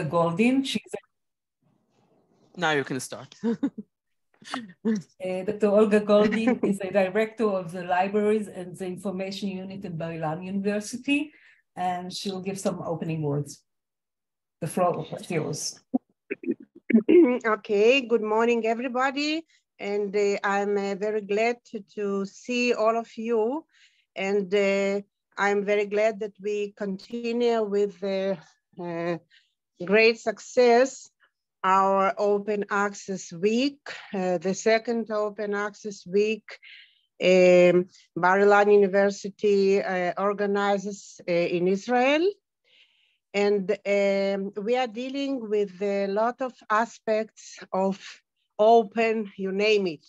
Goldin. She's Now you can start. Dr. Olga Goldin is the director of the libraries and the information unit at Bar-Ilan University, and she'll give some opening words. The floor is yours. Okay, good morning, everybody. And I'm very glad to see all of you. And I'm very glad that we continue with great success our Open Access Week, the second Open Access Week Bar-Ilan University organizes in Israel. And we are dealing with a lot of aspects of open, you name it.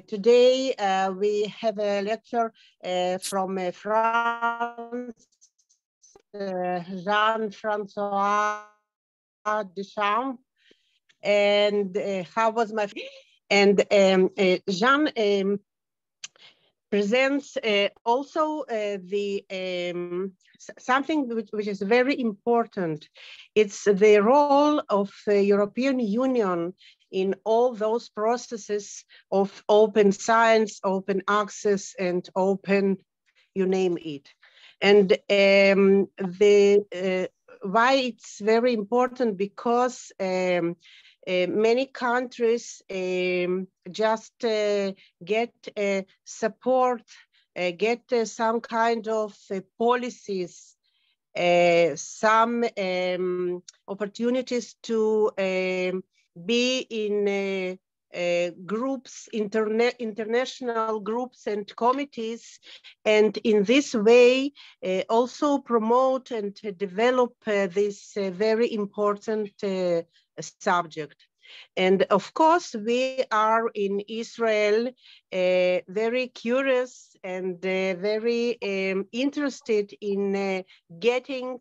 Today we have a lecture from France, Jean-Francois Dechamp. And how was my... And Jean presents also something which is very important. It's the role of the European Union in all those processes of open science, open access, and open, you name it. And why it's very important, because many countries just get support, get some kind of policies, some opportunities to be in groups, international groups and committees, and in this way also promote and develop this very important subject. And of course, we are in Israel very curious and very interested in getting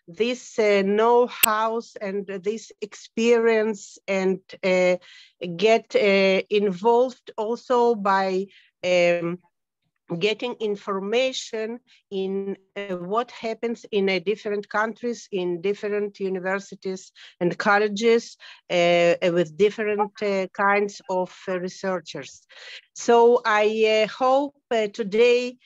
this know-how and this experience, and get involved also by getting information in what happens in different countries, in different universities and colleges, with different kinds of researchers. So I hope today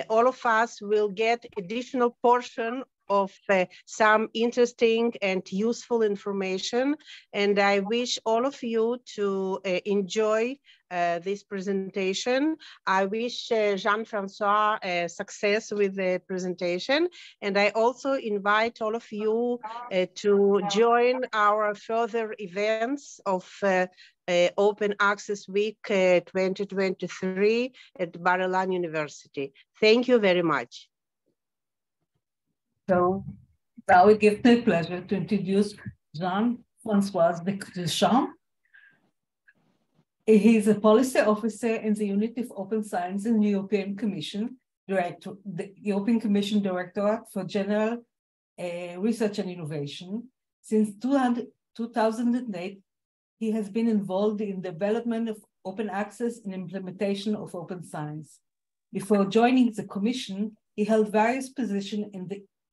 all of us will get additional portion of some interesting and useful information. And I wish all of you to enjoy this presentation. I wish Jean-Francois success with the presentation. And I also invite all of you to join our further events of Open Access Week 2023 at Bar-Ilan University. Thank you very much. So now it gives me pleasure to introduce Jean-Francois Dechamp. He's a policy officer in the Unit of Open Science in the European Commission, the European Commission Directorate for General Research and Innovation. Since 2008, he has been involved in the development of open access and implementation of open science. Before joining the Commission, he held various positions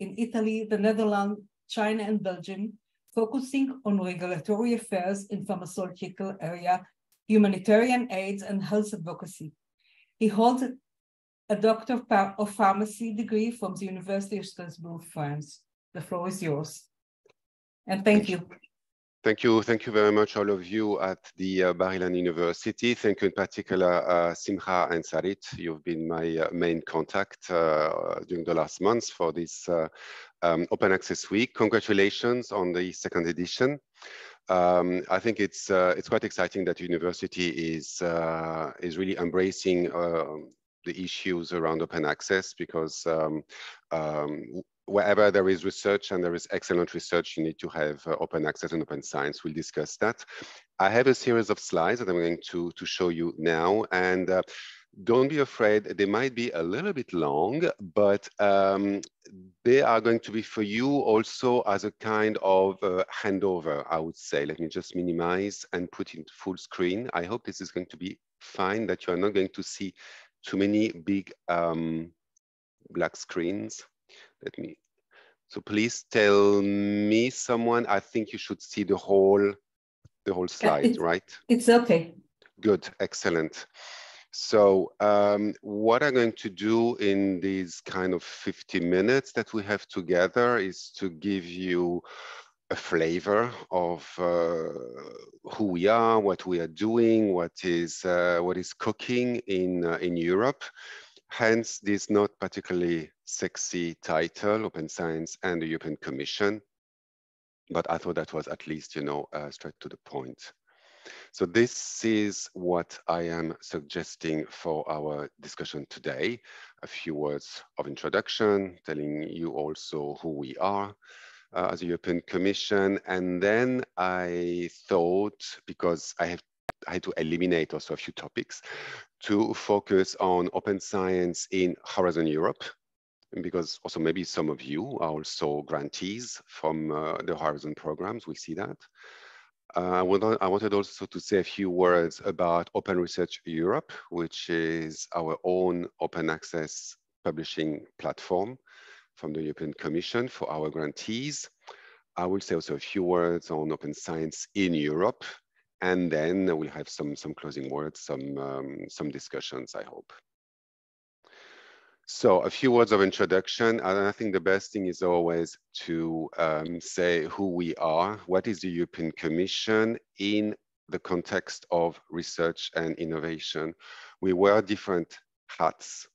in Italy, the Netherlands, China, and Belgium, focusing on regulatory affairs in pharmaceutical area, humanitarian aid, and health advocacy. He holds a Doctor of Pharmacy degree from the University of Strasbourg, France. The floor is yours. And thank you. Thank you very much, all of you at the Bar-Ilan University. Thank you in particular, Simcha and Sarit. You've been my main contact during the last months for this Open Access Week. Congratulations on the second edition. I think it's quite exciting that the university is really embracing the issues around open access, because wherever there is research, and there is excellent research, you need to have open access and open science. We'll discuss that. I have a series of slides that I'm going to show you now, and don't be afraid, they might be a little bit long, but they are going to be for you also as a kind of handover, I would say. Let me just minimize and put in full screen. I hope this is going to be fine, that you are not going to see too many big black screens. Let me So please tell me someone, I think you should see the whole slide, right? It's okay. Good, excellent. So what I'm going to do in these kind of 50 minutes that we have together is to give you a flavor of who we are, what we are doing, what is cooking in Europe. Hence this not particularly sexy title, Open Science and the European Commission. But I thought that was at least, straight to the point. So this is what I am suggesting for our discussion today. A few words of introduction, telling you also who we are as a European Commission. And then I thought, because I had to eliminate also a few topics, to focus on open science in Horizon Europe, because also maybe some of you are also grantees from the Horizon programs, we see that. I wanted also to say a few words about Open Research Europe, which is our own open access publishing platform from the European Commission for our grantees. I will say also a few words on open science in Europe, and then we'll have some closing words, some discussions, I hope. So a few words of introduction, and I think the best thing is always to say who we are, what is the European Commission in the context of research and innovation. We wear different hats.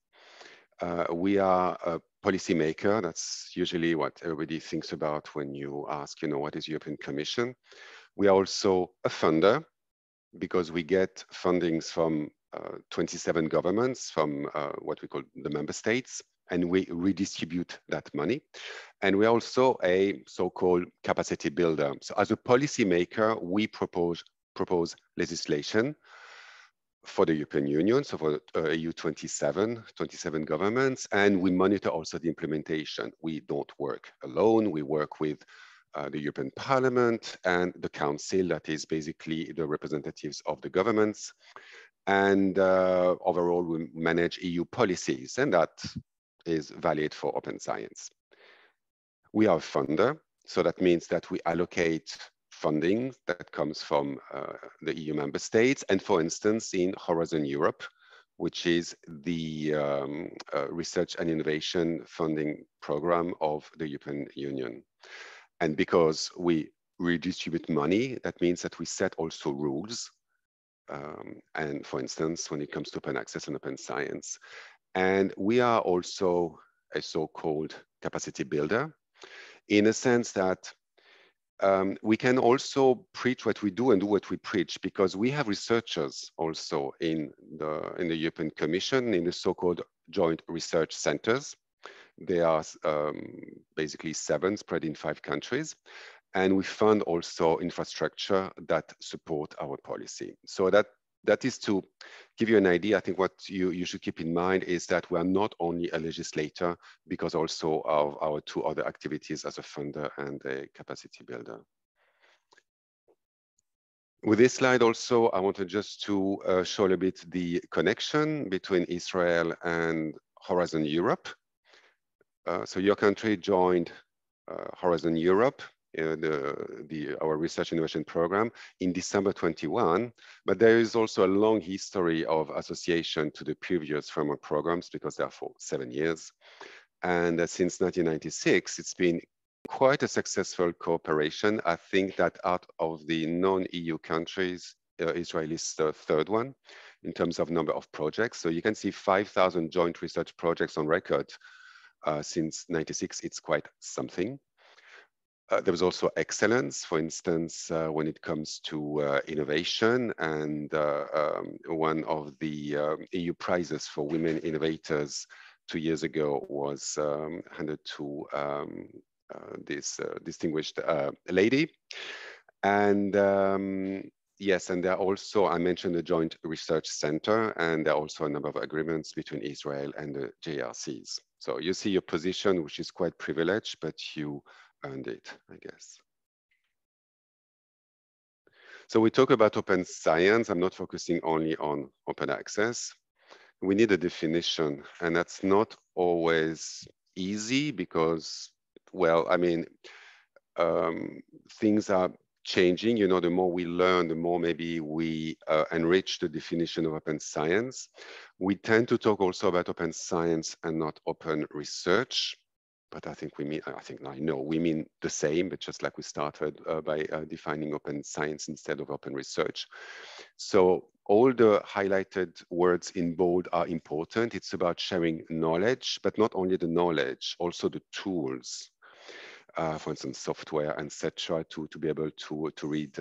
We are a policymaker. That's usually what everybody thinks about when you ask, what is European Commission? We are also a funder, because we get fundings from 27 governments, from what we call the member states, and we redistribute that money. And we're also a so-called capacity builder. So as a policymaker, we propose legislation for the European Union, so for EU 27 governments, and we monitor also the implementation. We don't work alone, we work with the European Parliament and the Council, that is basically the representatives of the governments. And overall, we manage EU policies, and that is valid for open science. We are a funder, so that means that we allocate funding that comes from the EU member states. And for instance, in Horizon Europe, which is the research and innovation funding program of the European Union. And because we redistribute money, that means that we set also rules. And for instance, when it comes to open access and open science. And we are also a so-called capacity builder, in a sense that we can also preach what we do and do what we preach, because we have researchers also in the European Commission, in the so-called joint research centers. There are basically 7 spread in 5 countries. And we fund also infrastructure that support our policy. So that is to give you an idea. I think what you should keep in mind is that we are not only a legislator, because also of our 2 other activities as a funder and a capacity builder. With this slide also, I wanted just to show a little bit the connection between Israel and Horizon Europe. So your country joined Horizon Europe, our research innovation program, in December 21, but there is also a long history of association to the previous framework programs, because they are for 7 years. And since 1996, it's been quite a successful cooperation. I think that out of the non-EU countries, Israel is the 3rd one in terms of number of projects. So you can see 5,000 joint research projects on record since 96. It's quite something. There was also excellence, for instance, when it comes to innovation, and one of the EU prizes for women innovators 2 years ago was handed to this distinguished lady. And yes, and there are also, I mentioned the Joint Research Center, and there are also a number of agreements between Israel and the JRCs. So you see your position, which is quite privileged, but you earned it, I guess. So we talk about open science. I'm not focusing only on open access. We need a definition, and that's not always easy, because well, I mean, things are changing. You know, the more we learn, the more maybe we enrich the definition of open science. We tend to talk also about open science and not open research. But I think I know we mean the same, but just like we started by defining open science instead of open research. So all the highlighted words in bold are important. It's about sharing knowledge, but not only the knowledge, also the tools. For instance, software, etc., to be able to read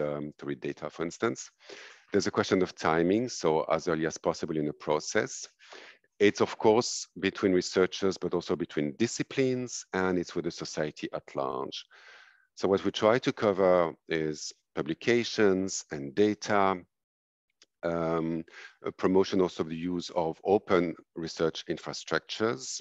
data, for instance. There's a question of timing, so as early as possible in the process. It's of course between researchers, but also between disciplines, and it's with the society at large. So what we try to cover is publications and data, a promotion also of the use of open research infrastructures.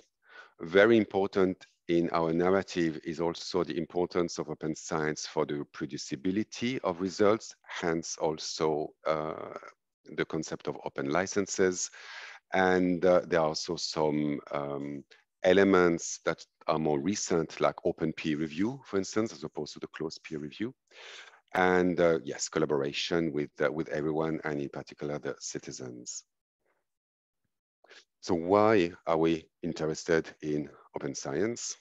Very important in our narrative is also the importance of open science for the reproducibility of results, hence also the concept of open licenses. And there are also some elements that are more recent, like open peer review, for instance, as opposed to the closed peer review. And yes, collaboration with everyone, and in particular the citizens. So why are we interested in open science?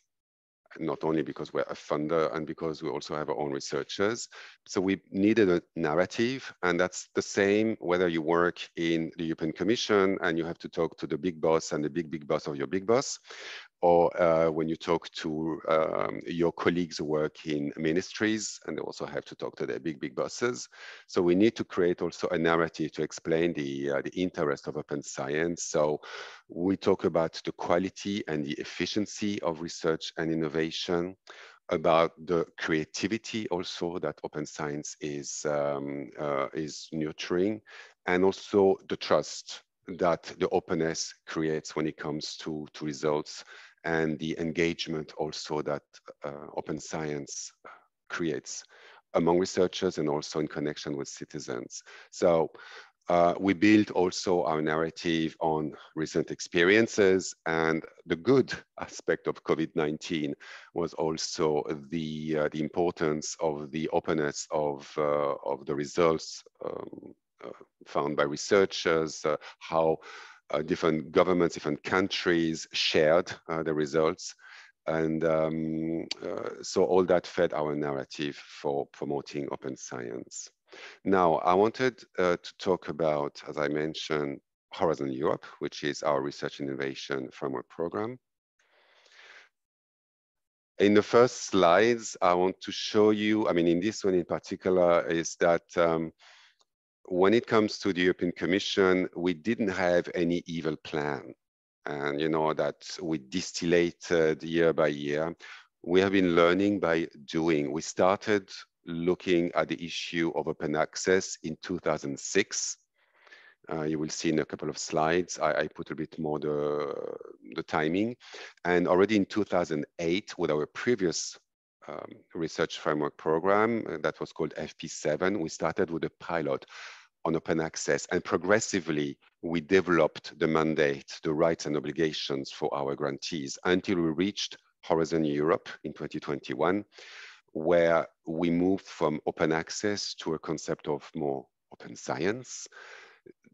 Not only because we're a funder and because we also have our own researchers. So we needed a narrative, and that's the same whether you work in the European Commission and you have to talk to the big boss and the big boss of your big boss, or when you talk to your colleagues who work in ministries and they also have to talk to their big bosses. So we need to create also a narrative to explain the interest of open science. So we talk about the quality and the efficiency of research and innovation, about the creativity also that open science is nurturing, and also the trust that the openness creates when it comes to results, and the engagement also that open science creates among researchers and also in connection with citizens. So we build also our narrative on recent experiences, and the good aspect of COVID-19 was also the importance of the openness of the results found by researchers, how different governments, different countries shared the results. And so all that fed our narrative for promoting open science. Now, I wanted to talk about, as I mentioned, Horizon Europe, which is our research and innovation framework program. In the first slides, I want to show you, I mean, in this one in particular, is that when it comes to the European Commission, we didn't have any evil plan. And you know that we distillated year by year. We have been learning by doing. We started looking at the issue of open access in 2006. You will see in a couple of slides, I put a bit more the timing. And already in 2008, with our previous research framework program that was called FP7, we started with a pilot on open access, and progressively we developed the mandate, the rights and obligations for our grantees until we reached Horizon Europe in 2021, where we moved from open access to a concept of more open science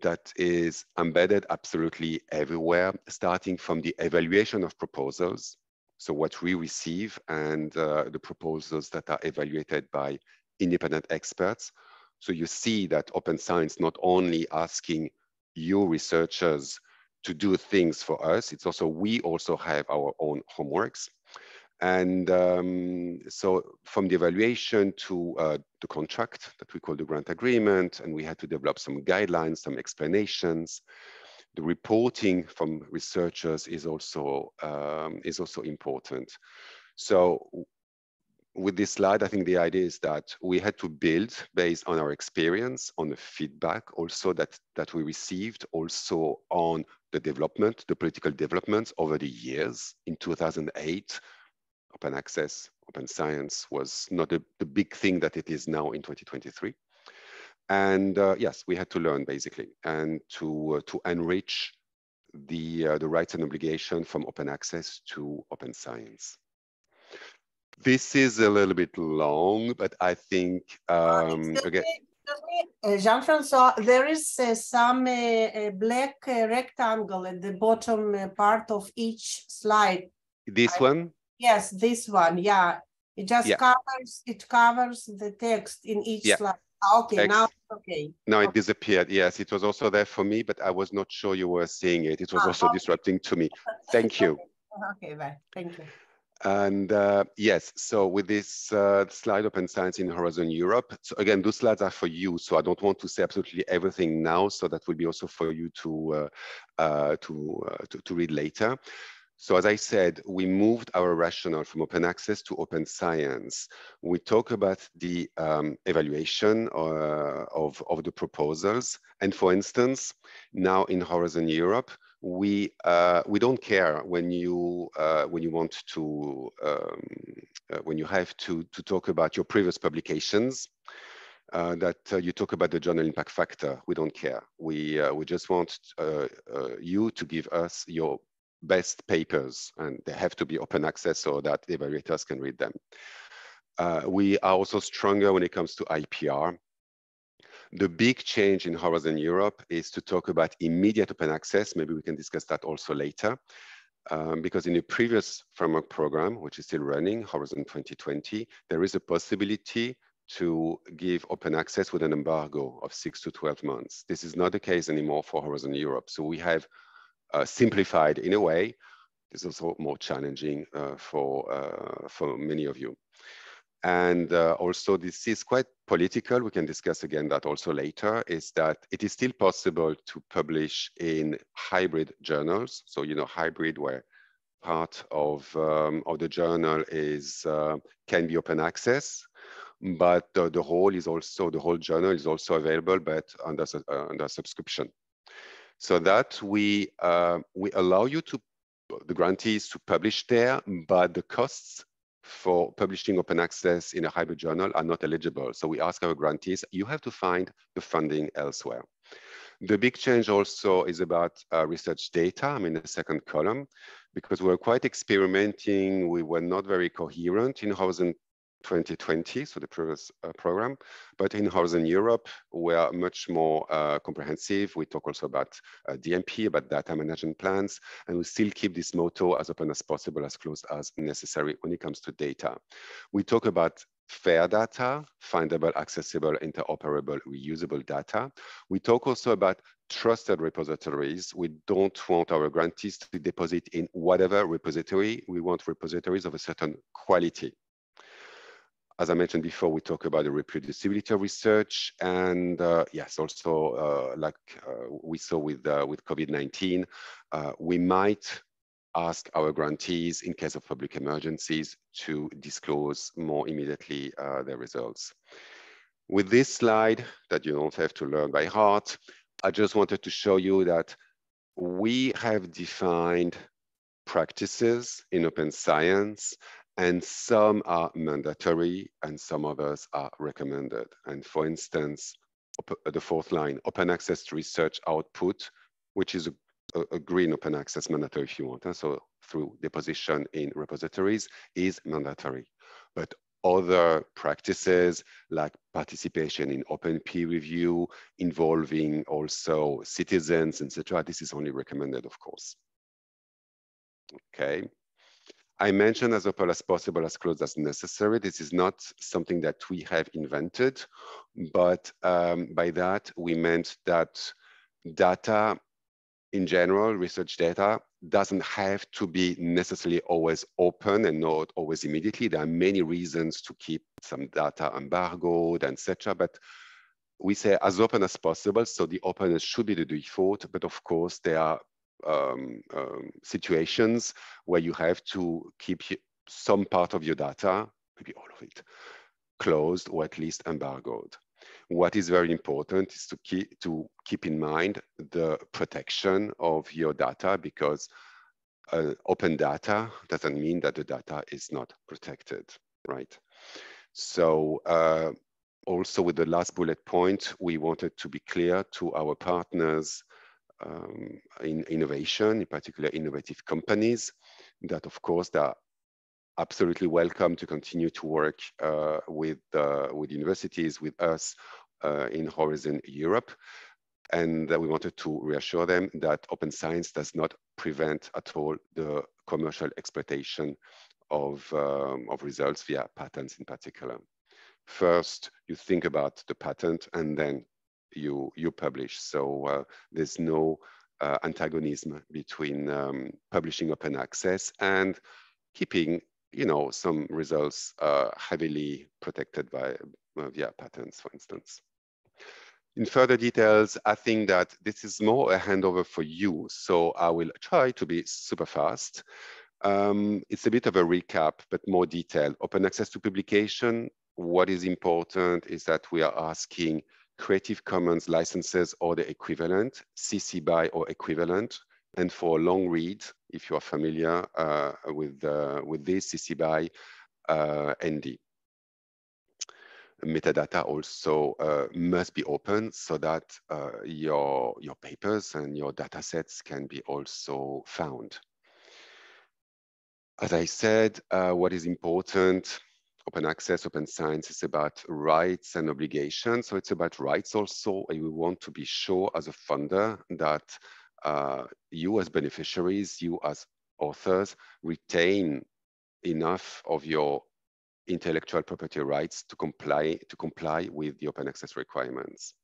that is embedded absolutely everywhere, starting from the evaluation of proposals. So what we receive and the proposals that are evaluated by independent experts. So you see that open science not only asking you researchers to do things for us, it's also, we also have our own homeworks. And so from the evaluation to the contract that we call the grant agreement, and we had to develop some guidelines, some explanations. The reporting from researchers is also important. So with this slide, I think the idea is that we had to build based on our experience, on the feedback also that we received, also on the development, the political developments over the years. In 2008, open access, open science was not the big thing that it is now in 2023. And yes, we had to learn basically, and to enrich the rights and obligation from open access to open science. This is a little bit long, but I think, okay. Jean-Francois, there is some black rectangle at the bottom part of each slide. This one? Yes, this one, yeah. It just covers the text in each slide. Okay, now, okay. Now it disappeared. Yes, it was also there for me, but I was not sure you were seeing it. It was also disrupting to me. Thank you. Okay, bye. Thank you. And yes, so with this slide, Open Science in Horizon Europe. So again, those slides are for you. So I don't want to say absolutely everything now. So that will be also for you to read later. So as I said, we moved our rationale from open access to open science. We talk about the evaluation of the proposals. And for instance, now in Horizon Europe, we don't care when you want to when you have to talk about your previous publications. That you talk about the journal impact factor. We don't care. We just want you to give us your best papers, and they have to be open access so that the evaluators can read them. We are also stronger when it comes to IPR. The big change in Horizon Europe is to talk about immediate open access. Maybe we can discuss that also later. Because in the previous framework program, which is still running, Horizon 2020, there is a possibility to give open access with an embargo of 6 to 12 months. This is not the case anymore for Horizon Europe. So we have simplified in a way. This is also more challenging for many of you. And also this is quite political. We can discuss again that also later, is that it is still possible to publish in hybrid journals. So, you know, hybrid where part of the journal is can be open access, but the whole journal is also available, but under subscription. So that we allow you the grantees to publish there, but the costs for publishing open access in a hybrid journal are not eligible. So we ask our grantees, you have to find the funding elsewhere. The big change also is about research data. I'm in the second column, because we're quite experimenting. We were not very coherent in Horizon 2020, so the previous program, but in Horizon Europe, we are much more comprehensive. We talk also about DMP, about data management plans, and we still keep this motto as open as possible, as close as necessary when it comes to data. We talk about fair data, findable, accessible, interoperable, reusable data. We talk also about trusted repositories. We don't want our grantees to deposit in whatever repository. We want repositories of a certain quality. As I mentioned before, we talk about the reproducibility of research, and yes, also like we saw with COVID-19, we might ask our grantees, in case of public emergencies, to disclose more immediately their results. With this slide that you don't have to learn by heart, I just wanted to show you that we have defined practices in open science, and some are mandatory and some others are recommended. And for instance, the fourth line, open access to research output, which is a green open access mandatory if you want. So through deposition in repositories is mandatory. But other practices like participation in open peer review, involving also citizens, etc., this is only recommended, of course. Okay. I mentioned as open as possible, as close as necessary. This is not something that we have invented, but by that we meant that data in general, research data, doesn't have to be necessarily always open and not always immediately. There are many reasons to keep some data embargoed, etc. But we say as open as possible, so the openness should be the default, but of course there are situations where you have to keep some part of your data, maybe all of it, closed or at least embargoed. What is very important is to keep in mind the protection of your data, because open data doesn't mean that the data is not protected, right? So also with the last bullet point, we wanted to be clear to our partners in innovation, in particular innovative companies, that of course there are absolutely welcome to continue to work with universities, with us in Horizon Europe. And we wanted to reassure them that open science does not prevent at all the commercial exploitation of results via patents in particular. First, you think about the patent and then you publish. So there's no antagonism between publishing open access and keeping, some results heavily protected via patents, for instance. In further details, I think that this is more a handover for you, so I will try to be super fast. It's a bit of a recap, but more detailed. Open access to publication, what is important is that we are asking Creative Commons licenses or the equivalent, CC BY or equivalent, and for long read, if you are familiar with this, CC BY ND. Metadata also must be open so that your papers and your data sets can be also found. As I said, what is important, open access, open science is about rights and obligations. So it's about rights also. And we want to be sure as a funder that you as beneficiaries, you as authors retain enough of your intellectual property rights to comply with the open access requirements.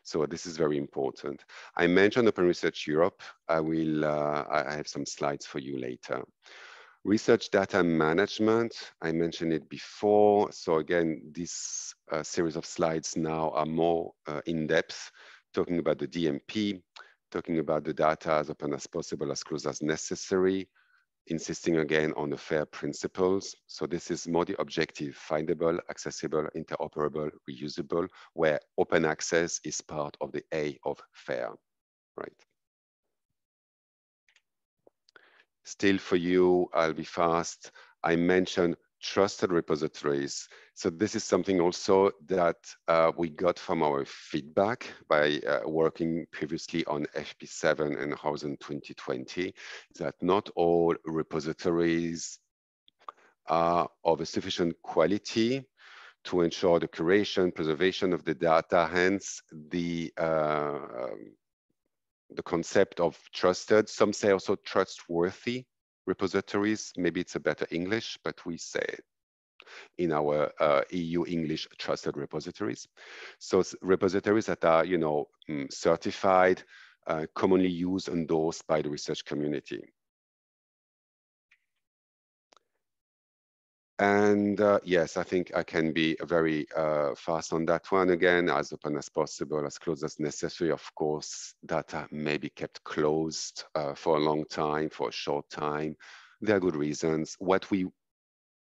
So this is very important. I mentioned Open Research Europe. I have some slides for you later. Research data management, I mentioned it before. So again, this series of slides now are more in depth, talking about the DMP, talking about the data as open as possible, as close as necessary, insisting again on the FAIR principles. So this is more the objective, findable, accessible, interoperable, reusable, where open access is part of the A of FAIR, right? Still for you, I'll be fast. I mentioned trusted repositories. So this is something also that we got from our feedback by working previously on FP7 and Horizon 2020, that not all repositories are of a sufficient quality to ensure the curation, preservation of the data, hence the concept of trusted. Some say also trustworthy repositories. Maybe it's a better English, but we say it in our EU English trusted repositories. So repositories that are, certified, commonly used, endorsed by the research community. And yes, I think I can be very fast on that one. Again, as open as possible, as close as necessary. Of course, data may be kept closed for a long time, for a short time. There are good reasons. What we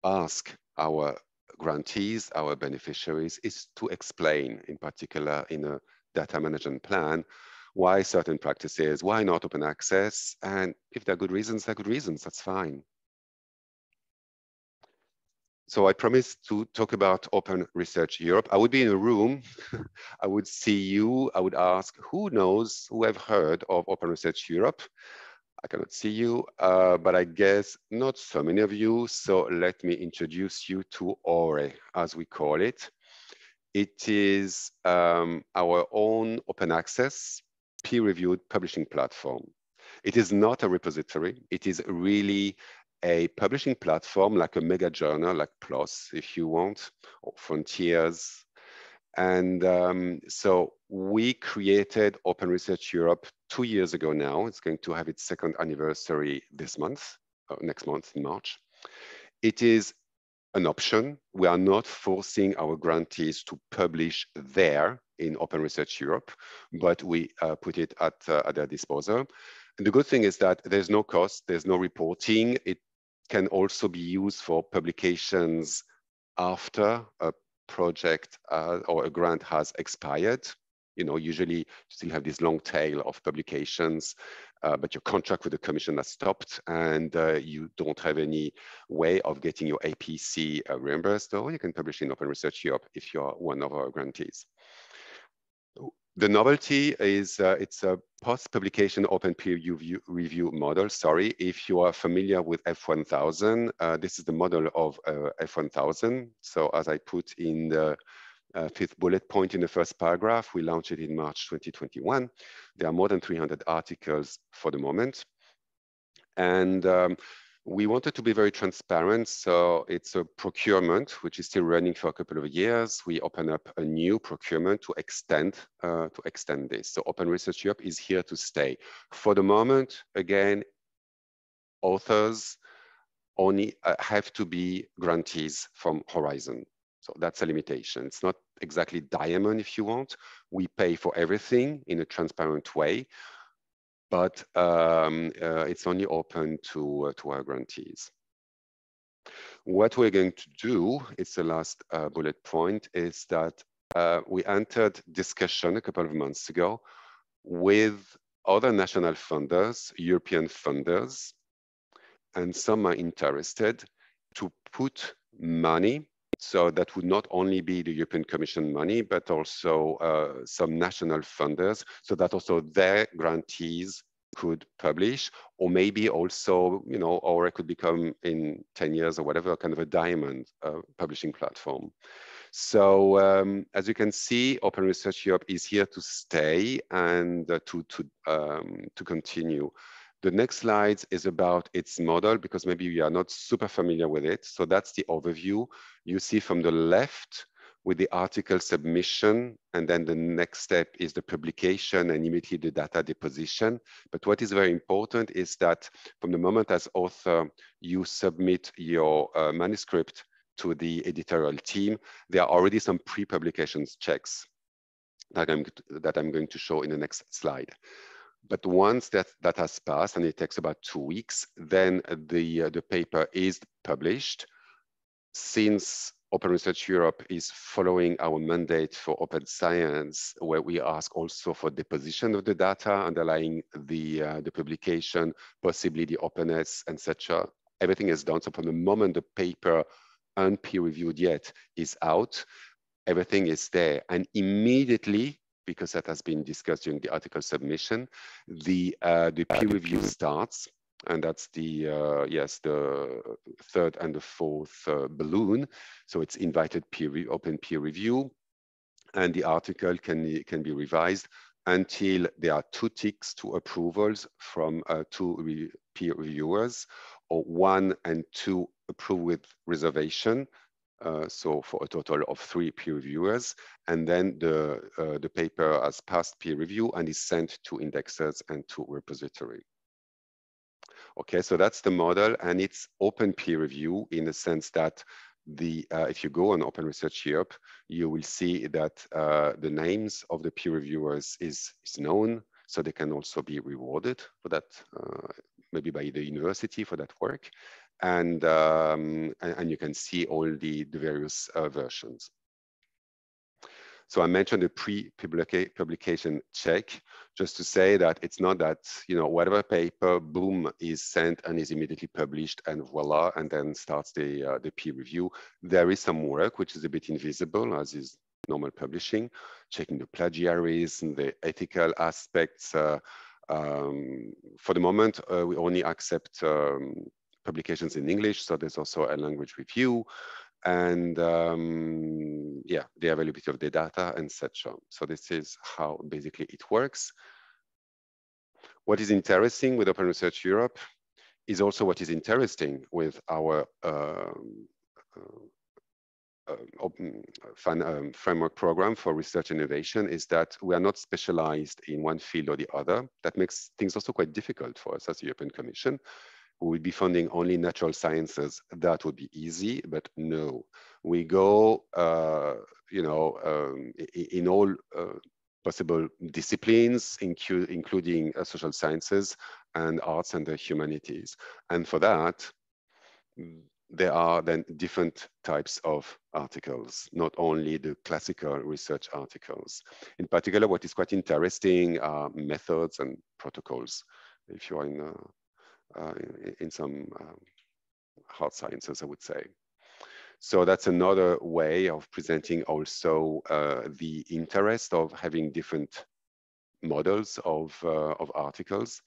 ask our grantees, our beneficiaries, is to explain, in particular in a data management plan, why certain practices, why not open access, and if there are good reasons, they're good reasons, that's fine. So I promised to talk about Open Research Europe. I would be in a room, I would see you, I would ask, who knows, who have heard of Open Research Europe? I cannot see you, but I guess not so many of you. So let me introduce you to ORE, as we call it. It is our own open access, peer-reviewed publishing platform. It is not a repository. It is really a publishing platform, like a mega journal, like PLOS, if you want, or Frontiers. And so we created Open Research Europe 2 years ago now. It's going to have its second anniversary this month, next month in March. It is an option. We are not forcing our grantees to publish there in Open Research Europe, but we put it at their disposal. And the good thing is that there's no cost, there's no reporting. It can also be used for publications after a project or a grant has expired. Usually you still have this long tail of publications, but your contract with the commission has stopped and you don't have any way of getting your APC reimbursed, or you can publish in Open Research Europe if you're one of our grantees. The novelty is it's a post-publication open peer review model. Sorry, if you are familiar with F1000, this is the model of F1000. So as I put in the fifth bullet point in the first paragraph, we launched it in March 2021. There are more than 300 articles for the moment. And we wanted to be very transparent. So it's a procurement, which is still running for a couple of years. We open up a new procurement to extend this. So Open Research Europe is here to stay. For the moment, again, authors only have to be grantees from Horizon. So that's a limitation. It's not exactly diamond if you want. We pay for everything in a transparent way, but it's only open to our grantees. What we're going to do, it's the last bullet point, is that we entered discussion a couple of months ago with other national funders, European funders, and some are interested to put money. So that would not only be the European Commission money, but also some national funders, so that also their grantees could publish, or maybe also, you know, or it could become in 10 years or whatever, kind of a diamond publishing platform. So as you can see, Open Research Europe is here to stay and to continue. The next slide is about its model, because maybe we are not super familiar with it. So that's the overview. You see from the left with the article submission, and then the next step is the publication and immediately the data deposition. But what is very important is that from the moment as author, you submit your manuscript to the editorial team, there are already some pre-publications checks that I'm going to show in the next slide. But once that has passed, and it takes about 2 weeks, then the paper is published. Since Open Research Europe is following our mandate for open science, where we ask also for deposition of the data underlying the publication, possibly the openness, etc. Everything is done. So from the moment the paper, unpeer-reviewed yet, is out, everything is there. And immediately, because that has been discussed during the article submission, the peer review starts, and that's the the third and the fourth balloon. So it's invited open peer review, and the article can be revised until there are 2 ticks, 2 approvals from 2 peer reviewers, or 1 and 2 approved with reservation. So for a total of 3 peer reviewers, and then the paper has passed peer review and is sent to indexers and to repository. Okay, so that's the model, and it's open peer review in the sense that if you go on Open Research Europe, you will see that the names of the peer reviewers is known, so they can also be rewarded for that, maybe by the university for that work. And you can see all the various versions. So I mentioned the pre-publication check, just to say that it's not that, you know, whatever paper, boom, is sent and is immediately published and voila, and then starts the peer review. There is some work which is a bit invisible, as is normal publishing, checking the plagiaries and the ethical aspects. For the moment, we only accept publications in English, so there's also a language review, and yeah, the availability of the data, etc. So this is how basically it works. What is interesting with Open Research Europe is also what is interesting with our framework program for research and innovation is that we are not specialized in one field or the other. That makes things also quite difficult for us as the European Commission. We would be funding only natural sciences. That would be easy, but no. We go, you know, in all possible disciplines, including social sciences and arts and the humanities. And for that, there are then different types of articles, not only the classical research articles. In particular, what is quite interesting are methods and protocols. If you are in some hard sciences, I would say. So that's another way of presenting also the interest of having different models of articles,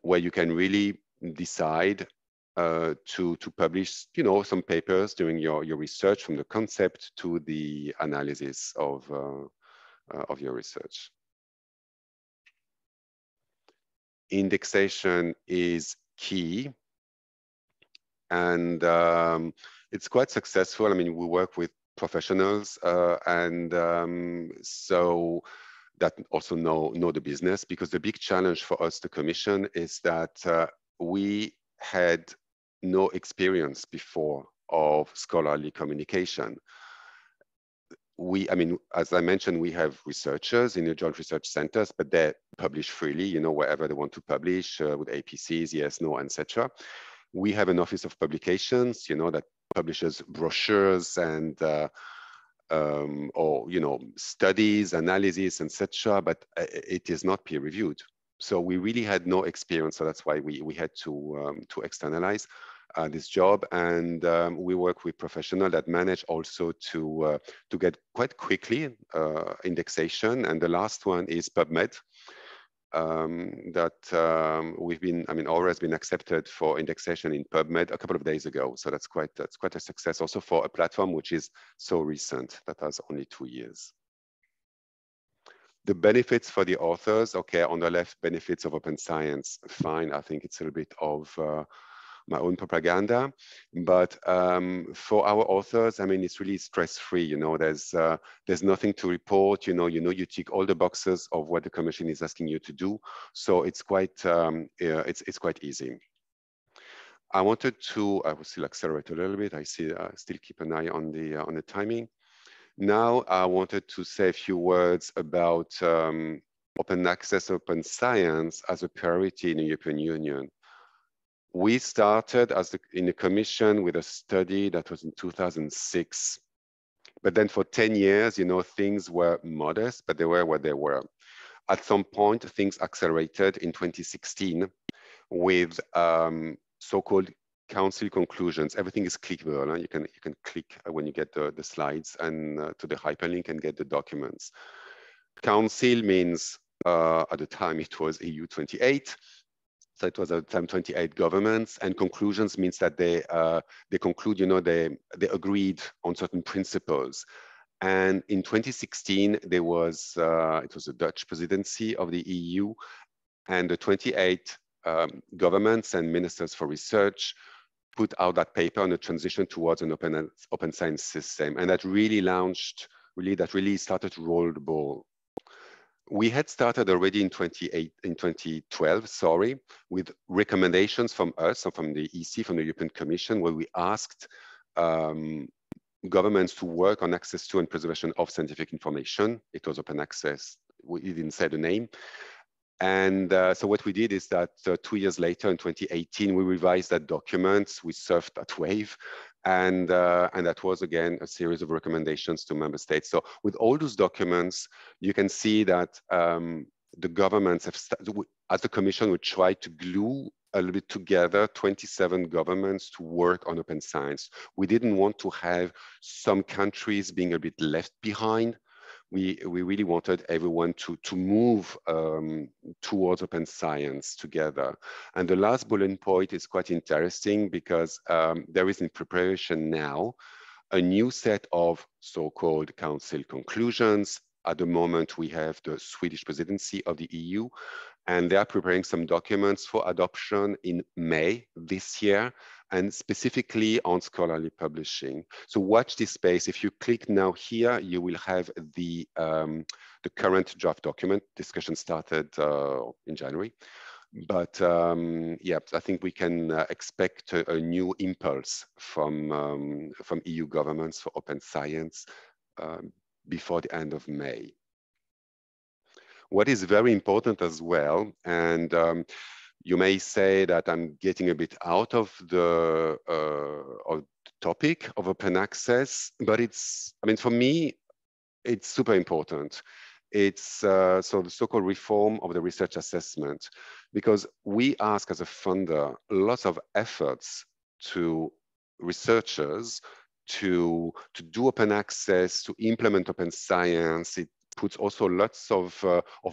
where you can really decide to publish, you know, some papers during your research, from the concept to the analysis of your research. Indexation is key, and it's quite successful. I mean, we work with professionals, and so that also know the business, because the big challenge for us, the Commission, is that we had no experience before of scholarly communication. I mean, as I mentioned, we have researchers in the joint research centers, but they publish freely, you know, wherever they want to publish with APCs, yes, no, etc. We have an office of publications, you know, that publishes brochures and or, you know, studies, analysis, etc. But it is not peer reviewed. So we really had no experience. So that's why we had to externalize this job, and we work with professionals that manage also to get quite quickly indexation. And the last one is PubMed, that we've been, I mean, Aura has been accepted for indexation in PubMed a couple of days ago. So that's quite a success also for a platform which is so recent, that has only 2 years. The benefits for the authors, okay, on the left, benefits of open science, fine. I think it's a little bit of my own propaganda, but for our authors, I mean, it's really stress-free. You know, there's nothing to report. You know, you tick all the boxes of what the Commission is asking you to do, so it's quite it's quite easy. I wanted to, I will still accelerate a little bit. I see, still keep an eye on the timing. Now, I wanted to say a few words about open access, open science as a priority in the European Union. We started in the Commission with a study that was in 2006. But then for 10 years, you know, things were modest, but they were what they were. At some point, things accelerated in 2016 with so-called council conclusions. Everything is clickable. Huh? You can click when you get the slides and to the hyperlink and get the documents. Council means at the time it was EU 28. So it was at the time 28 governments, and conclusions means that they conclude, you know, they agreed on certain principles. And in 2016, there was it was the Dutch presidency of the EU, and the 28 governments and ministers for research put out that paper on the transition towards an open science system, and that really launched, that really started to roll the ball. We had started already in 2012, sorry, with recommendations from us, from the EC, from the European Commission, where we asked governments to work on access to and preservation of scientific information. It was open access. We didn't say the name. And so what we did is that 2 years later, in 2018, we revised that document. We surfed that wave. And that was, again, a series of recommendations to member states. So with all those documents, you can see that the governments have, as the Commission, would try to glue a little bit together 27 governments to work on open science. We didn't want to have some countries being a bit left behind. We really wanted everyone to move towards open science together. And the last bullet point is quite interesting, because there is in preparation now a new set of so-called council conclusions. At the moment, we have the Swedish presidency of the EU, and they are preparing some documents for adoption in May this year, and specifically on scholarly publishing. So watch this space. If you click now here, you will have the current draft document. Discussion started in January. But yeah, I think we can expect a new impulse from EU governments for open science before the end of May. What is very important as well, and you may say that I'm getting a bit out of the topic of open access, but it's, I mean, for me, it's super important. It's so the so-called reform of the research assessment, because we ask as a funder lots of efforts to researchers to do open access, to implement open science. It puts also lots of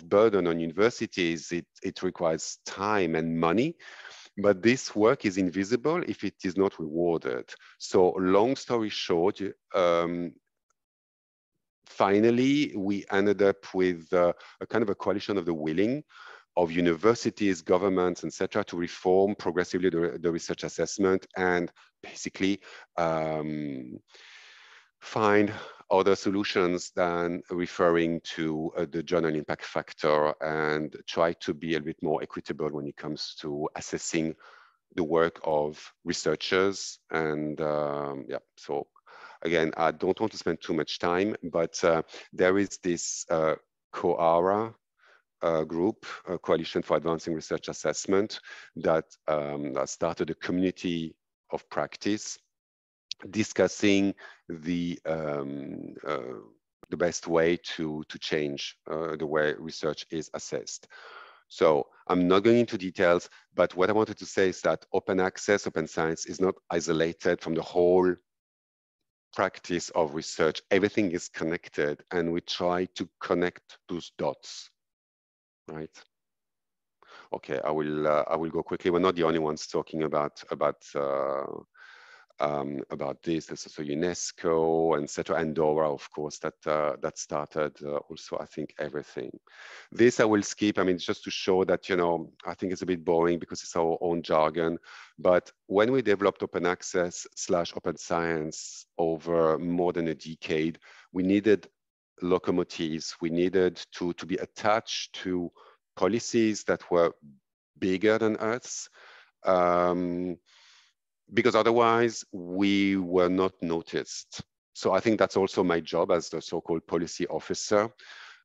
burden on universities. It requires time and money, but this work is invisible if it is not rewarded. So long story short, finally, we ended up with a kind of a coalition of the willing of universities, governments, etc., to reform progressively the research assessment and basically find other solutions than referring to the journal impact factor and try to be a bit more equitable when it comes to assessing the work of researchers. And yeah, so again, I don't want to spend too much time, but there is this COARA group, Coalition for Advancing Research Assessment, that started a community of practice discussing the best way to change the way research is assessed. So I'm not going into details, but what I wanted to say is that open access, open science is not isolated from the whole practice of research. Everything is connected, and we try to connect those dots, right? Okay, I will go quickly. We're not the only ones talking about this. There's also UNESCO, etc., and DORA, of course, that started also, I think, everything. This I will skip. I mean, just to show that, you know, I think it's a bit boring because it's our own jargon. But when we developed open access / open science over more than a decade, we needed locomotives. We needed to be attached to policies that were bigger than us. Because otherwise we were not noticed. So I think that's also my job as the so-called policy officer.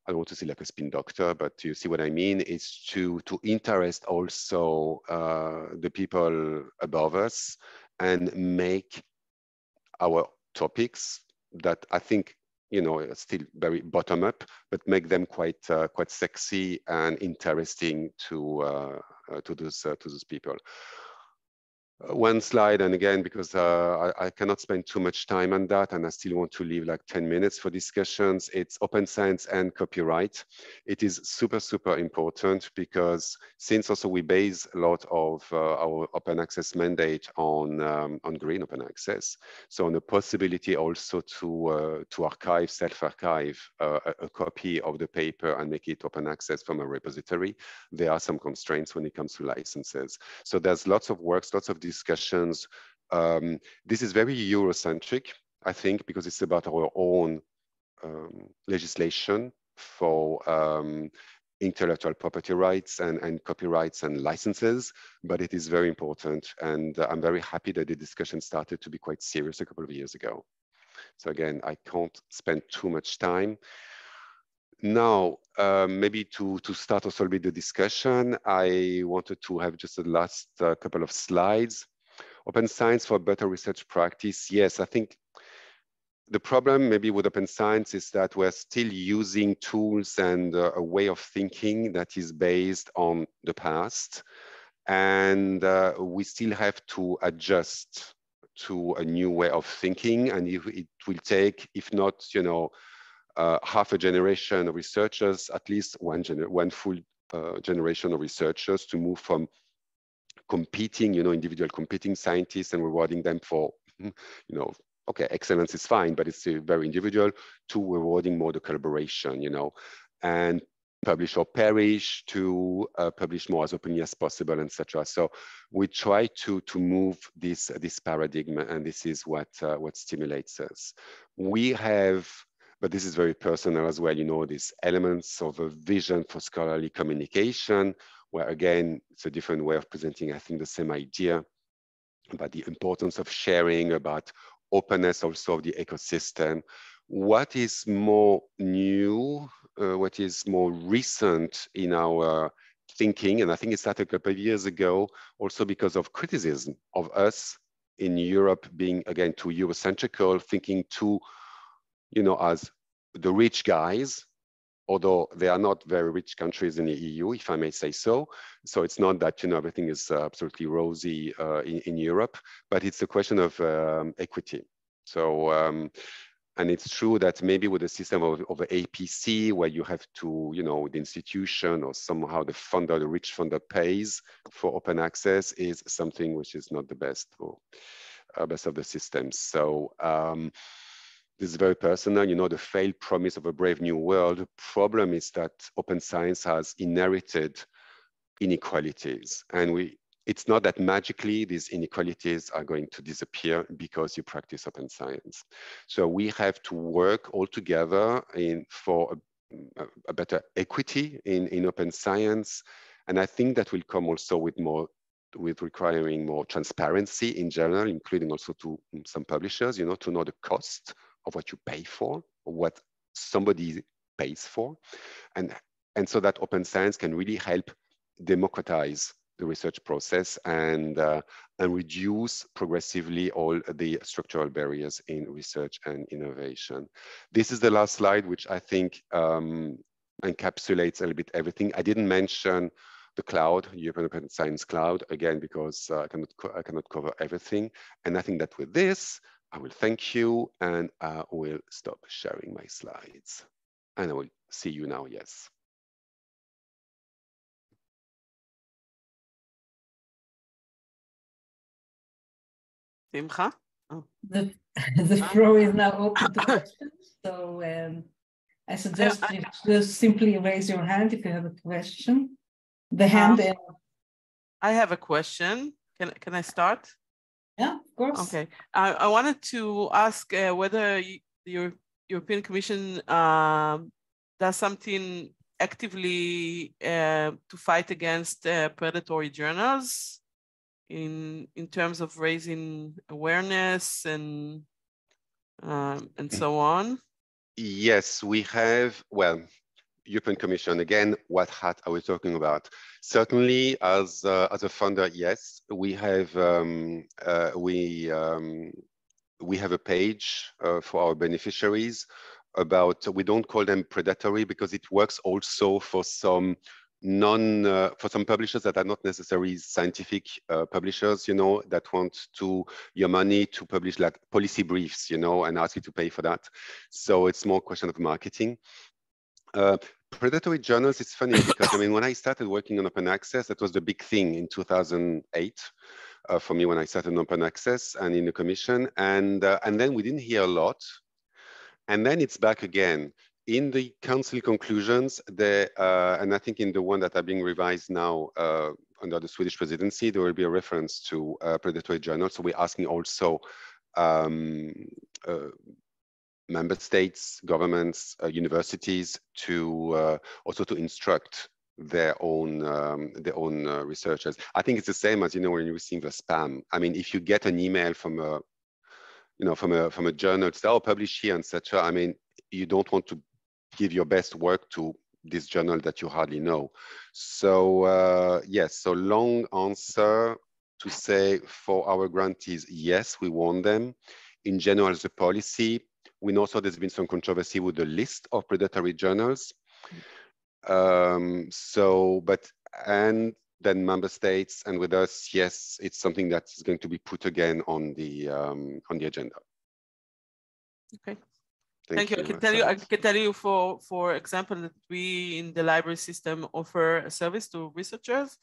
I don't want to say like a spin doctor, but you see what I mean, is to interest also the people above us and make our topics that I think, you know, are still very bottom up, but make them quite sexy and interesting to those people. One slide, and again, because I cannot spend too much time on that, and I still want to leave like 10 minutes for discussions. It's open science and copyright. It is super, super important because since also we base a lot of our open access mandate on green open access, so on the possibility also to archive, self-archive a copy of the paper and make it open access from a repository, there are some constraints when it comes to licenses. So there's lots of works, lots of discussions. This is very Eurocentric, I think, because it's about our own legislation for intellectual property rights and copyrights and licenses, but it is very important. And I'm very happy that the discussion started to be quite serious a couple of years ago. So again, I can't spend too much time. Now, maybe to start also with the discussion, I wanted to have just the last couple of slides. Open science for better research practice. Yes, I think the problem maybe with open science is that we're still using tools and a way of thinking that is based on the past. And we still have to adjust to a new way of thinking. And it will take, if not, you know, half a generation of researchers, at least one full generation of researchers to move from competing, you know, individual competing scientists and rewarding them for, you know, okay, excellence is fine, but it's still very individual, to rewarding more the collaboration, you know, and publish or perish, to publish more as openly as possible, etc. So we try to move this paradigm, and this is what stimulates us. We have, but this is very personal as well, you know, these elements of a vision for scholarly communication, where again, it's a different way of presenting, I think, the same idea about the importance of sharing, about openness also of the ecosystem. What is more new, what is more recent in our thinking, and I think it started a couple of years ago, also because of criticism of us in Europe being, again, too Eurocentrical, thinking too, you know, as the rich guys, although they are not very rich countries in the EU, if I may say so. So it's not that, you know, everything is absolutely rosy in Europe, but it's a question of equity. So, and it's true that maybe with a system of APC, where you have to, the institution or somehow the funder, the rich funder pays for open access, is something which is not the best for best of the systems. So this is very personal. The failed promise of a brave new world. The problem is that open science has inherited inequalities, and it's not that magically these inequalities are going to disappear because you practice open science. So we have to work all together for a better equity in open science. And I think that will come also with requiring more transparency in general, including also to some publishers, to know the cost of what you pay for, or what somebody pays for. And so that open science can really help democratize the research process and reduce progressively all the structural barriers in research and innovation. This is the last slide, which I think encapsulates a little bit everything. I didn't mention the cloud, European Open Science Cloud, again, because I cannot cover everything. And I think that with this, I will thank you, and I will stop sharing my slides. And I will see you now, yes. Simcha? Oh. The floor is now open to questions. So I suggest you just simply raise your hand if you have a question. The hand. I have a question. Can I start? Yeah, of course. Okay. I wanted to ask whether the European Commission does something actively to fight against predatory journals in terms of raising awareness and so on. Yes, we have. Well, European Commission, again, what hat are we talking about? Certainly, as a funder, yes, we have we have a page for our beneficiaries about. We don't call them predatory because it works also for some for some publishers that are not necessarily scientific publishers, that want your money to publish like policy briefs, and ask you to pay for that. So it's more a question of marketing. Predatory journals, it's funny because when I started working on open access, that was the big thing in 2008 for me when I started on open access and in the commission, and then we didn't hear a lot, and then it's back again in the council conclusions. And I think in the one that are being revised now under the Swedish presidency, there will be a reference to predatory journals. So we're asking also member states, governments, universities to also to instruct their own researchers. I think it's the same as when you receive a spam. If you get an email from a from a journal, it's publish here, etc. You don't want to give your best work to this journal that you hardly know. So yes, so long answer to say for our grantees, yes, we want them. In general, as a policy, we know there's been some controversy with the list of predatory journals. And then member states and with us, yes, it's something that's going to be put again on the agenda. Okay. Thank you. I can tell you, for example, that we in the library system offer a service to researchers,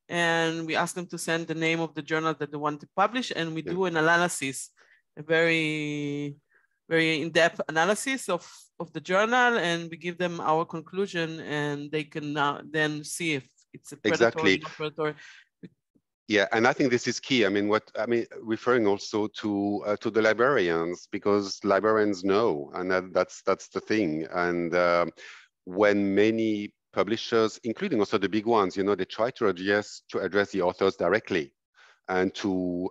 and we ask them to send the name of the journal that they want to publish, and we do an analysis, a very, very in-depth analysis of the journal, and we give them our conclusion, and they can then see if it's a predatory or not predatory. Yeah, and I think this is key. Referring also to the librarians, because librarians know, and that's the thing. And when many publishers, including also the big ones, they try to address the authors directly, and to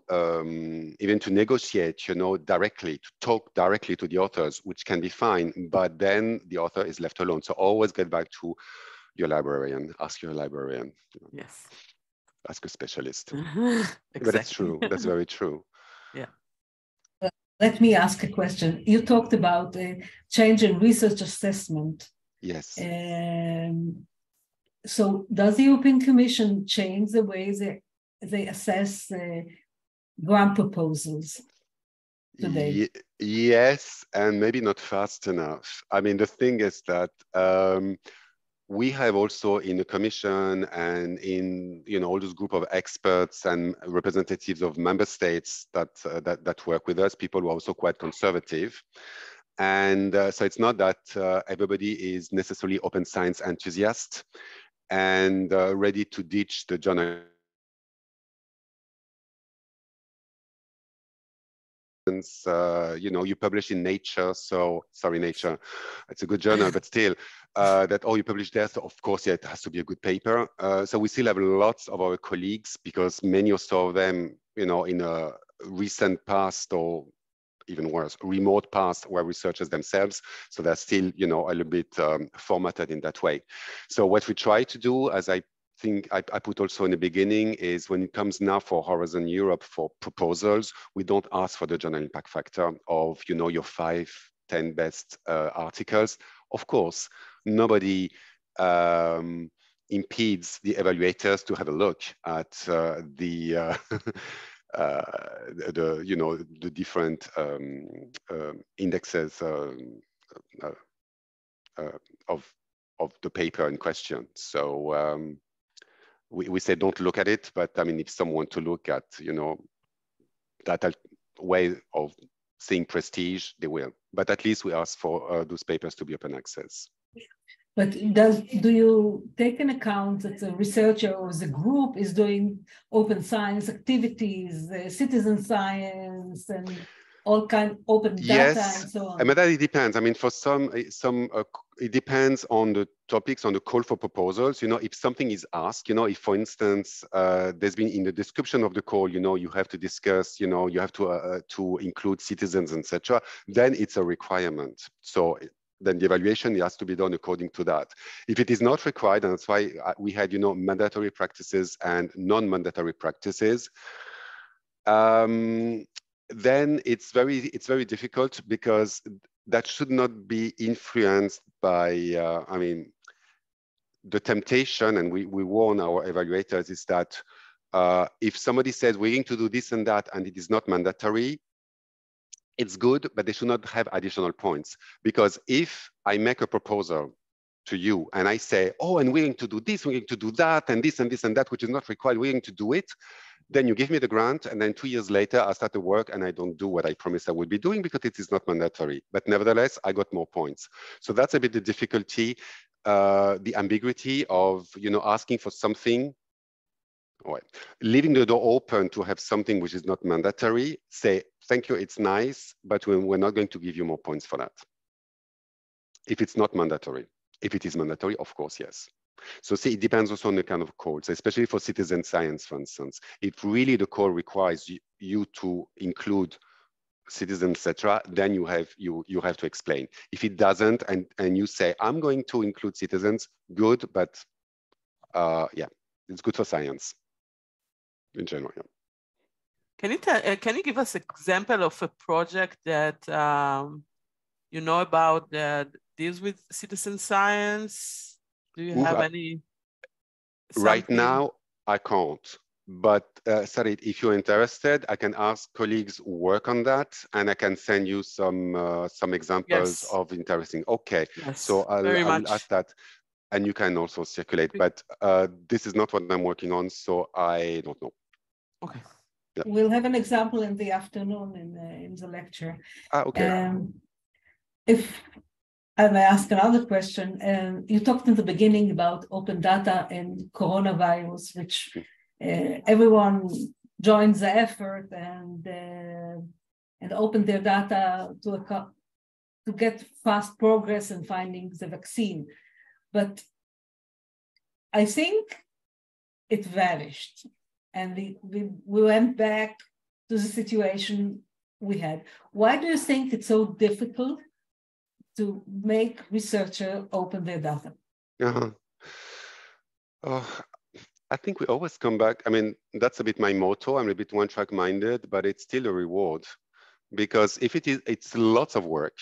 even to negotiate, directly, to talk directly to the authors, which can be fine. But then the author is left alone. So always get back to your librarian. Ask your librarian. Yes. Ask a specialist. Exactly. But it's true. That's very true. Yeah. Let me ask a question. You talked about a change in research assessment. Yes. So does the European Commission change the way they assess grant proposals? today? Yes, and maybe not fast enough. I mean, the thing is that we have also in the commission and in all this group of experts and representatives of member states that work with us, people who are also quite conservative. And so it's not that everybody is necessarily open science enthusiast and ready to ditch the journal. You publish in Nature, so sorry, Nature, it's a good journal, but still, that you publish there, so of course, yeah, it has to be a good paper. So we still have lots of our colleagues, because many or so of them, in a recent past or even worse, remote past, were researchers themselves. So they're still, a little bit formatted in that way. So what we try to do, as I think I put also in the beginning, is when it comes now for Horizon Europe for proposals, we don't ask for the journal impact factor of, your 5-10 best articles. Of course, nobody impedes the evaluators to have a look at the different indexes of the paper in question. So we say don't look at it, but I mean, if someone want to look at that way of seeing prestige, they will. But at least we ask for those papers to be open access. But do you take an account that the researcher or the group is doing open science activities, citizen science, and all kind of open data and so on? But that it depends. I mean, for some it depends on the topics, on the call for proposals. If something is asked, if, for instance, there's been in the description of the call, you have to discuss, you have to include citizens, etc. Then it's a requirement. So then the evaluation has to be done according to that. If it is not required, and that's why we had, mandatory practices and non-mandatory practices, then it's very difficult, because that should not be influenced by, I mean, the temptation, and we warn our evaluators, is that if somebody says we're going to do this and that, and it is not mandatory, it's good, but they should not have additional points. Because if I make a proposal to you and I say, and we're going to do this, we're going to do that, and this and this and that, which is not required, we're going to do it, then you give me the grant, and then 2 years later, I start the work and I don't do what I promised I would be doing because it is not mandatory. But nevertheless, I got more points. So that's a bit the difficulty, the ambiguity of, asking for something, leaving the door open to have something which is not mandatory, say, thank you, it's nice, but we're not going to give you more points for that. If it's not mandatory. If it is mandatory, of course, yes. So see, it depends also on the kind of calls, especially for citizen science, for instance. If really the call requires you to include citizens, etc., then you have to explain. If it doesn't, and you say, I'm going to include citizens, good, but yeah, it's good for science in general. Yeah. Can you give us an example of a project that you know about that deals with citizen science? Do you have any? Right now, I can't. But Sarit, if you're interested, I can ask colleagues who work on that, and I can send you some examples of interesting. Okay, so I will ask that, and you can also circulate. But this is not what I'm working on, so I don't know. Okay. Yeah. We'll have an example in the afternoon in the lecture. Okay. If I may ask another question, you talked in the beginning about open data and coronavirus, which everyone joins the effort and open their data to get fast progress in finding the vaccine. But I think it vanished, and we went back to the situation we had. Why do you think it's so difficult to make researchers open their data? I think we always come back. I mean, that's a bit my motto. I'm a bit one-track minded, but it's still a reward, because if it's lots of work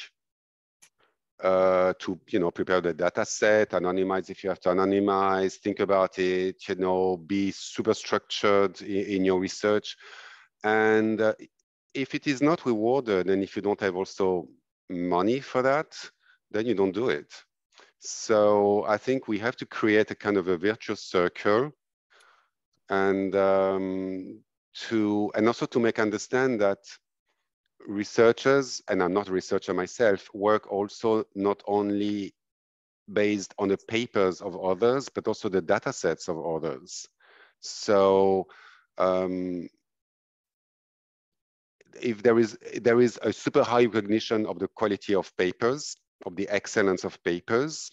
to prepare the data set, anonymize if you have to anonymize, think about it, be super structured in your research, and if it is not rewarded, and if you don't have also money for that, then you don't do it. So I think we have to create a kind of a virtuous circle, and also to make understand that researchers, and I'm not a researcher myself, work also not only based on the papers of others, but also the data sets of others. So if there is a super high recognition of the quality of papers, of the excellence of papers,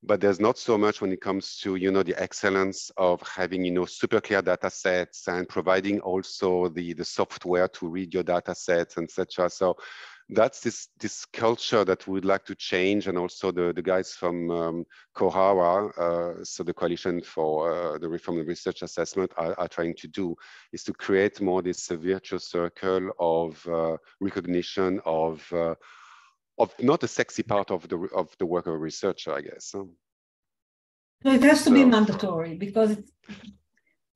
but there's not so much when it comes to, the excellence of having, super clear data sets and providing also the software to read your data sets, etc. So that's this culture that we would like to change, and also the guys from COHARA, so the Coalition for the Reform of Research Assessment, are trying to do, is to create more this virtuous circle of recognition of not the sexy part of the work of a researcher, I guess. So it has to be mandatory, because it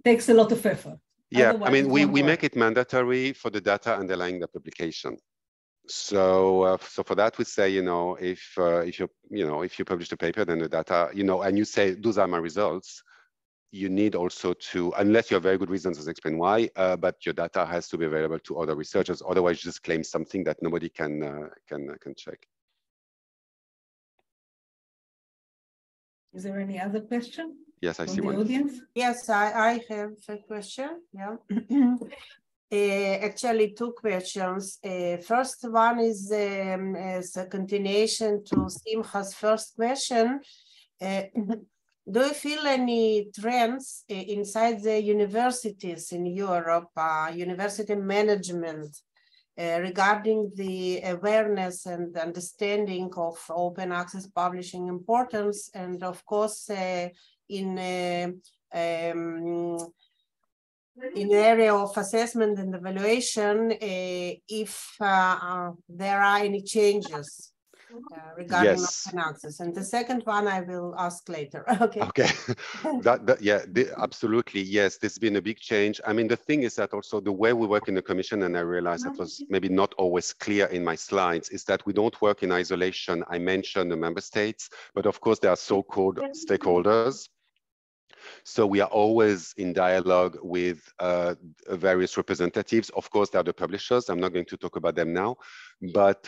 takes a lot of effort. Yeah, Otherwise, I mean, we make it mandatory for the data underlying the publication. So for that we say, if you publish a paper, then the data, and you say those are my results, you need also to, unless you have very good reasons to explain why, but your data has to be available to other researchers. Otherwise, you just claim something that nobody can check. Is there any other question? Yes, I see one. Audience? Yes, I have a question. Yeah. Actually, two questions. First one is as a continuation to Simcha's first question. Do you feel any trends inside the universities in Europe, university management, regarding the awareness and understanding of open access publishing importance, and of course in the area of assessment and evaluation, if there are any changes regarding open access? And the second one I will ask later. Okay. Absolutely, yes. There's been a big change. I mean, the thing is that also the way we work in the Commission, and I realized that was maybe not always clear in my slides, is that we don't work in isolation. I mentioned the member states, but of course there are so-called stakeholders. So we are always in dialogue with various representatives. Of course, there are the publishers. I'm not going to talk about them now, but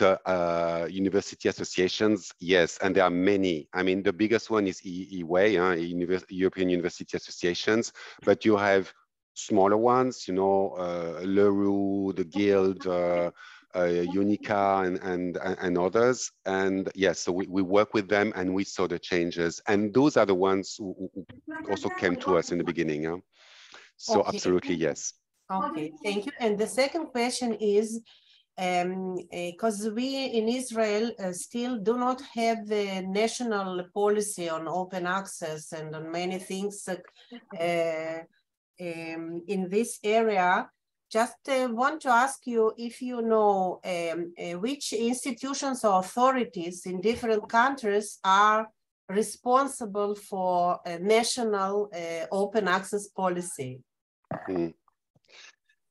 university associations, yes, and there are many. I mean, the biggest one is EUA, European University Associations, but you have smaller ones, LERU, the Guild, Unica and others. And yes, so we work with them, and we saw the changes. And those are the ones who also came to us in the beginning. So okay. Absolutely, yes. Okay, thank you. And the second question is, because we in Israel still do not have the national policy on open access and on many things in this area. Just want to ask you if you know which institutions or authorities in different countries are responsible for a national open access policy.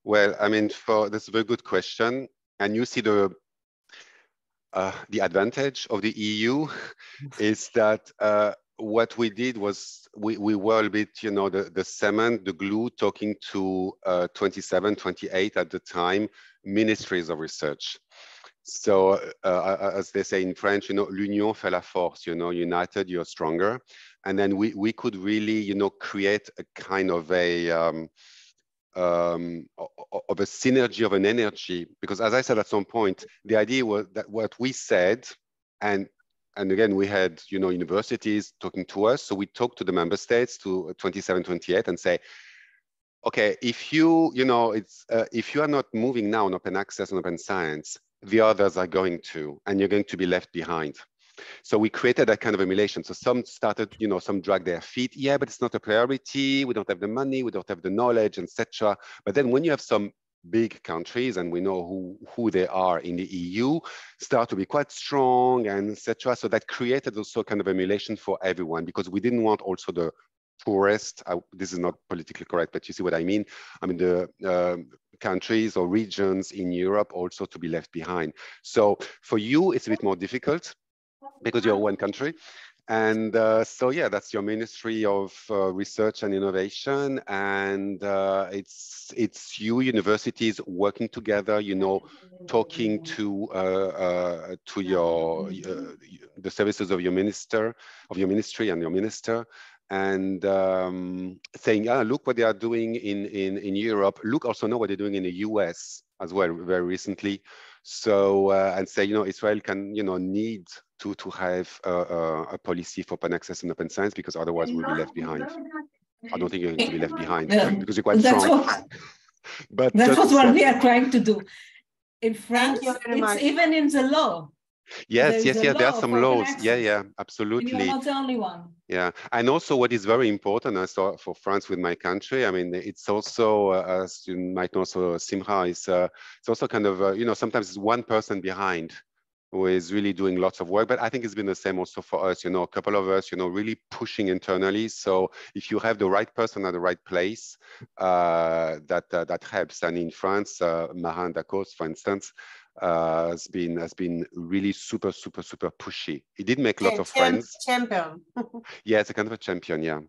Well, I mean, that's a very good question. And you see the advantage of the EU is that what we did was we were a bit, the cement, the glue, talking to 27, 28 at the time, ministries of research. So as they say in French, l'union fait la force, united, you're stronger. And then we could really, create a kind of a synergy, of an energy, because as I said at some point, the idea was that what we said, and again, we had, universities talking to us. So we talked to the member states, to 27, 28, and say, okay, if you, if you are not moving now on open access and open science, the others are going to, and you're going to be left behind. So we created that kind of emulation. So some started, some dragged their feet. Yeah, but it's not a priority. We don't have the money. We don't have the knowledge, etc. But then when you have some big countries, and we know who they are in the EU, start to be quite strong, and etc. So that created also kind of emulation for everyone, because we didn't want also the poorest, this is not politically correct, but you see what I mean. I mean, countries or regions in Europe also to be left behind. So for you, it's a bit more difficult because you're one country. And so, yeah, that's your Ministry of Research and Innovation. And it's you universities working together, you know, talking to your the services of your ministry and your minister, and saying, look what they are doing in Europe. Look, also know what they're doing in the US as well, very recently. So, and say, you know, Israel can, you know, need to have a policy for open access and open science, because otherwise we'll be left behind. I don't think you're going to be left behind because you're quite strong. But that's what we are trying to do. In France, it's much. even in the law. Yes, there are some laws. Yeah, absolutely. And you're not the only one. Yeah, and also what is very important, I saw for France with my country, I mean, it's also, as you might know, so Simha, it's also kind of, you know, sometimes it's one person behind who is really doing lots of work, but I think it's been the same also for us, you know, a couple of us, you know, really pushing internally. So if you have the right person at the right place, that helps. And in France, Marin Dacos, for instance, has been really super pushy. He did make lots of friends. Champion. Yeah, it's a kind of a champion. Yeah.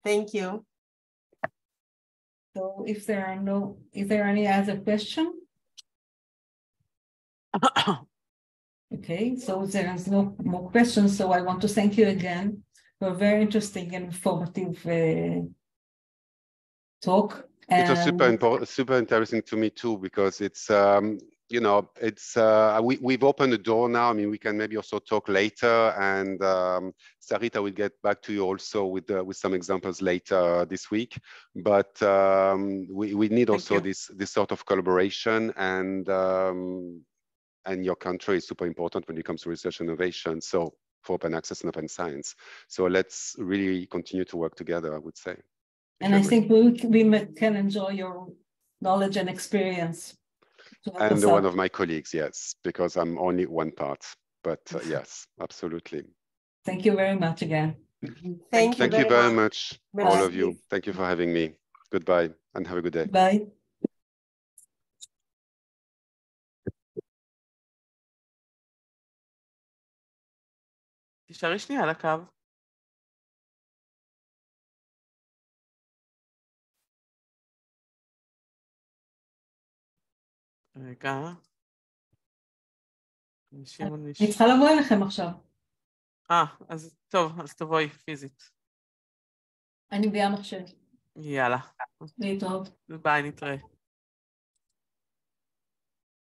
Thank you. So is there any other question? Okay, so there's no more questions. So I want to thank you again for a very interesting and informative talk. It was super interesting to me too, because it's you know, it's we've opened the door now. I mean, we can maybe also talk later, and Sarita will get back to you also with some examples later this week. But we need also this sort of collaboration, and your country is super important when it comes to research and innovation. So for open access and open science. So let's really continue to work together, I would say. And I think we can enjoy your knowledge and experience. And one of my colleagues, yes, because I'm only one part, but yes, absolutely. Thank you very much again. Thank you very much, all of you. Bye. Thank you for having me. Goodbye, and have a good day. Bye. תשארי שנייה על הקו. רגע. אני צריכה לבוא אליכם עכשיו. אז טוב, אז תבואי פיזית. אני מביאה מחשב. יאללה. להתראות. ביי, נתראה.